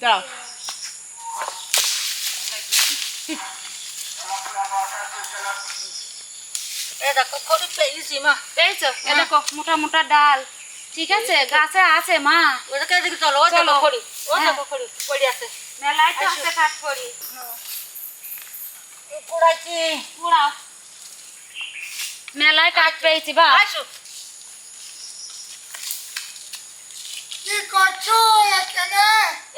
দাও দেখো খড়ি পেয়েছি মা। পেয়েছো? এ দেখো মোটা মোটা ডাল, ঠিক আছে, গাছে আছে মা। ওটাকে এদিকে চলো, ও দেখো খড়ি, ও দেখো খড়ি পড়ে আছে। মেলায় তো আছে কাঠ করি, কুড়াইছি, কুড়াও। মেলায় কাঠ পেয়েছি বা। আসো। কি করছো এখানে?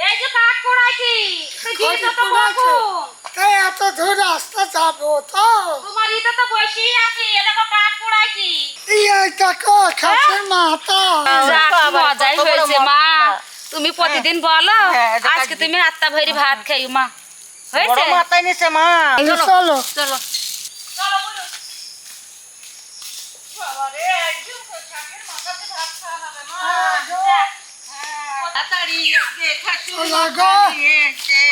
এই যে কাঠ কুড়াইছি, তো দিয়েছো তো কখন? তাই এত দূর রাস্তা যাবো তো? তোমার ইটা তো বসেই আছে, এ দেখো কাঠ কুড়াইছি। এই দেখো খাসের মাথা। যাক, মজাই হয়েছে মা। তুমি প্রতিদিন বলো, হ্যাঁ, এটা আজকে কাটবি। তুমি আত্মা ভরি ভাত খাইও মা। বড় হয়েছে? মাথায় নিছে মা। চলো চলো। চলো।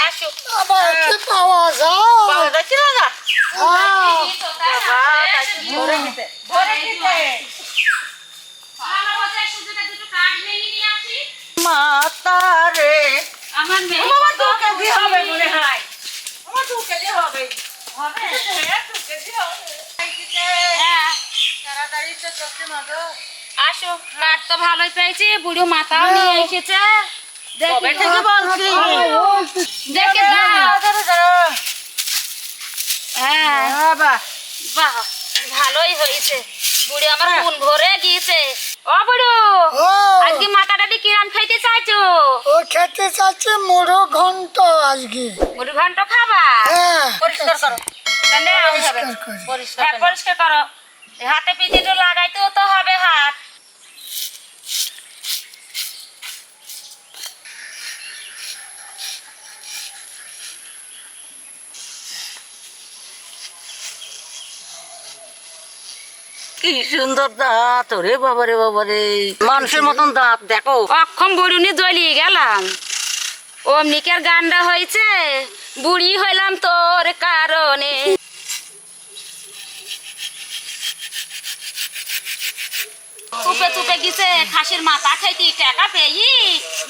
আসো। আবার কি পাওয়া যায়? পাওয়া যাচ্ছে না? হ্যাঁ, ধরে নিতে, ধরে নিতে। মাতারে আমার মেয়ে আমার কত 2 কেজি হবে খুশি। মনে হয়। আমার 2 কেজি হবে। হবে? হ্যাঁ, 2 কেজি হবে। হ্যাঁ। তাড়াতাড়ি তো চলছে মা গো। আসো, কাঠ তো ভালোই পেয়েছি, বুড়ো মাথাও নিয়ে এসেছে। কবে দেখি থেকে বলছি? দেখে দাও। হ্যাঁ, বাবা, বাহ, ভালোই হয়েছে। বুড়ি আমার মন ভরে গিয়েছে। ও বুড়ো, ও, আজকে মাথাটা দিয়ে কিরাম খাইতে চাইছো? ও খেতে চাচ্ছে মোড়ো ঘন্ট আজকে। মুড়ি ঘন্ট খাবা? হ্যাঁ, পরিষ্কার করো। তাহলে আমি হবে। পরিষ্কার করে। পরিষ্কার হ্যাঁ, করো। পরিষ্কার করো। এই হাতে পিঠিতে লাগাইতেও তো হবে হাত। কি সুন্দর দাঁত রে বাবারে বাবারে, মানুষের মতন দাঁত দেখো। অক্ষম বুড়ুনি জ্বলিয়ে গেলাম। অমনিকের গান্ডা হয়েছে, বুড়ি হইলাম তোর কারণে। চুপে চুপে গেছে খাসির মাথা খাইতে টাকা পেয়ে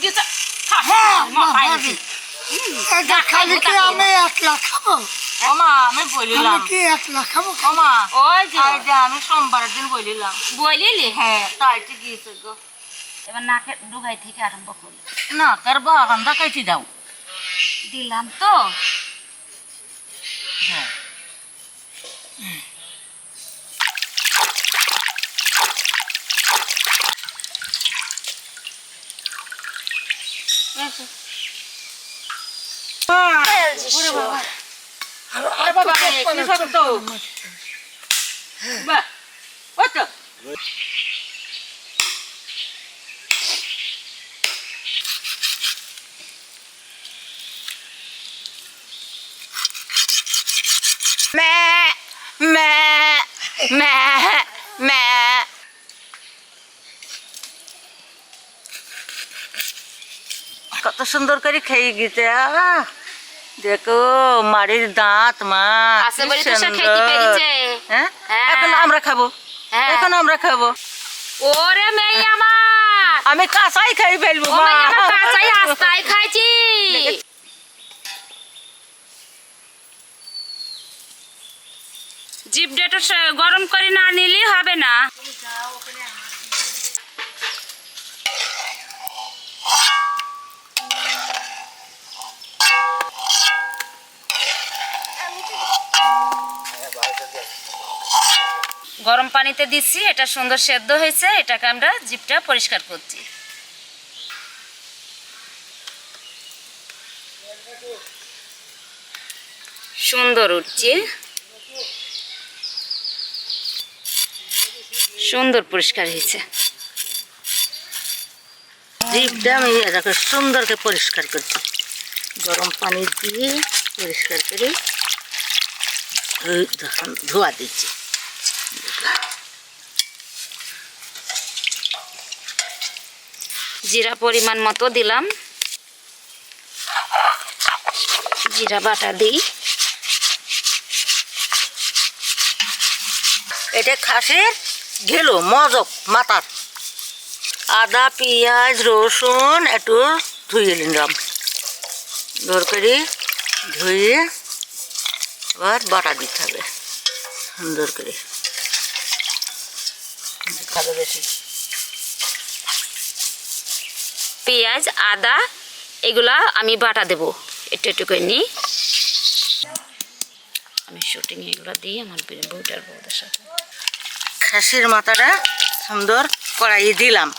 গেছে। হ্যাঁ, মাথায় মা, গেছে। এটা খালি কি আমি একলা খাবো? ওমা আমি বলিলাম, আমি কি একলা খাবো? ওমা ওই যে আই যে আমি সোমবারের দিন বলিলাম। বলিলি। হ্যাঁ, তাইতে গিয়েছে গো। এবার নাকে ডুবাই থেকে আরম্ভ করি। না কার বাগান দেখাইতে দাও। দিলাম তো। হ্যাঁ, আর বাবা, তো এখানে পরে সব তো। বাহ, ওই তো। ম্যা ম্যা ম্যা ম্যা। কত সুন্দর করে খেয়ে গেছে। দেখো মাড়ির দাঁত মা, আছে কি বলে তো সে সুন্দর। খাইতে পেরেছে। হ্যাঁ, হ্যাঁ। এখন আমরা খাবো। হ্যাঁ। এখন আমরা খাবো। ওরে মেয়ে আমার, আমি কাঁচাই খাই ফেলবো ও মা। মেয়ে আমার কাঁচাই আস্তাই খাইছি। জিপ ডেটা গরম করে না নিলে হবে না। গরম পানিতে দিচ্ছি, এটা সুন্দর সেদ্ধ হয়েছে। এটাকে আমরা জিপটা পরিষ্কার করছি। সুন্দর উঠছে, সুন্দর পরিষ্কার হয়েছে। জিভটা আমি দেখো সুন্দর করে পরিষ্কার করছি, গরম পানি দিয়ে পরিষ্কার করে ধোয়া দিচ্ছি। জিরা পরিমাণ মতো দিলাম, জিরা বাটা দিই। এটা খাসির গেলো মজক মাথার। আদা পেঁয়াজ রসুন একটু ধুয়ে নিলাম, দরকারি ধুয়ে আবার বাটা দিতে হবে সুন্দর করে। খাবে বেশি পেঁয়াজ আদা এগুলা আমি বাটা দেব একটু একটু করে নিই। আমি শুটিং এগুলো দিই আমার বউটার বউদের সাথে। খাসির মাথাটা সুন্দর কড়াইয়ে দিলাম।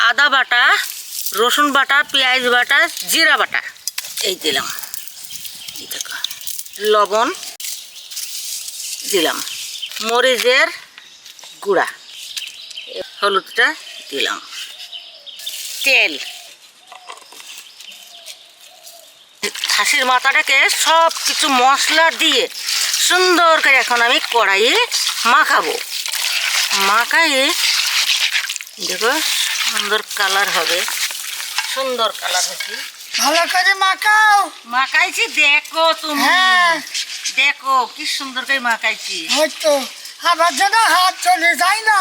আদা বাটা, রসুন বাটা, পেঁয়াজ বাটা, জিরা বাটা এই দিলাম। এই দেখো লবণ দিলাম, মরিচের গুঁড়া, হলুদটা দিলাম, তেল। খাসির মাথাটাকে সব কিছু মশলা দিয়ে সুন্দর করে এখন আমি কড়াইয়ে মাখাবো। মাখাইয়ে দেখো সুন্দর কালার হবে, সুন্দর কালার হচ্ছে। ভালো করে মাখাও। মাখাইছি দেখো তুমি, হ্যাঁ। দেখো কি সুন্দর করে মাখাইছি। হয়তো আবার যেন হাত চলে যায় না।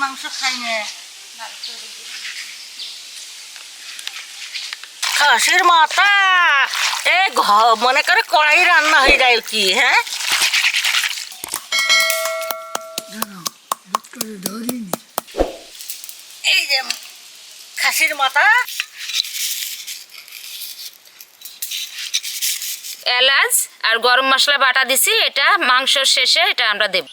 মাংস খাই না, খাসির মাথা মনে করে কড়াই রান্না হয়ে যায় কি। হ্যাঁ এই যে খাসির মাথা, এলাচ আর গরম মশলা বাটা দিছি, এটা মাংসর শেষে এটা আমরা দেব।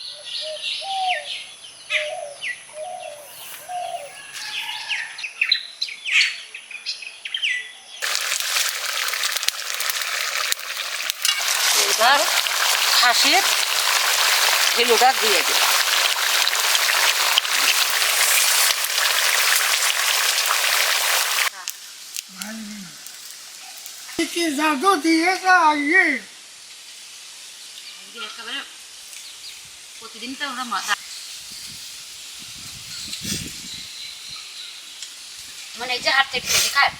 এবার খাসির কিলোটা দিয়ে দিলাম। কি জাদু দিয়েছে আইয়ে। প্রতিদিন তো আমরা মজা মানে এই যে হাত থেকে খায়।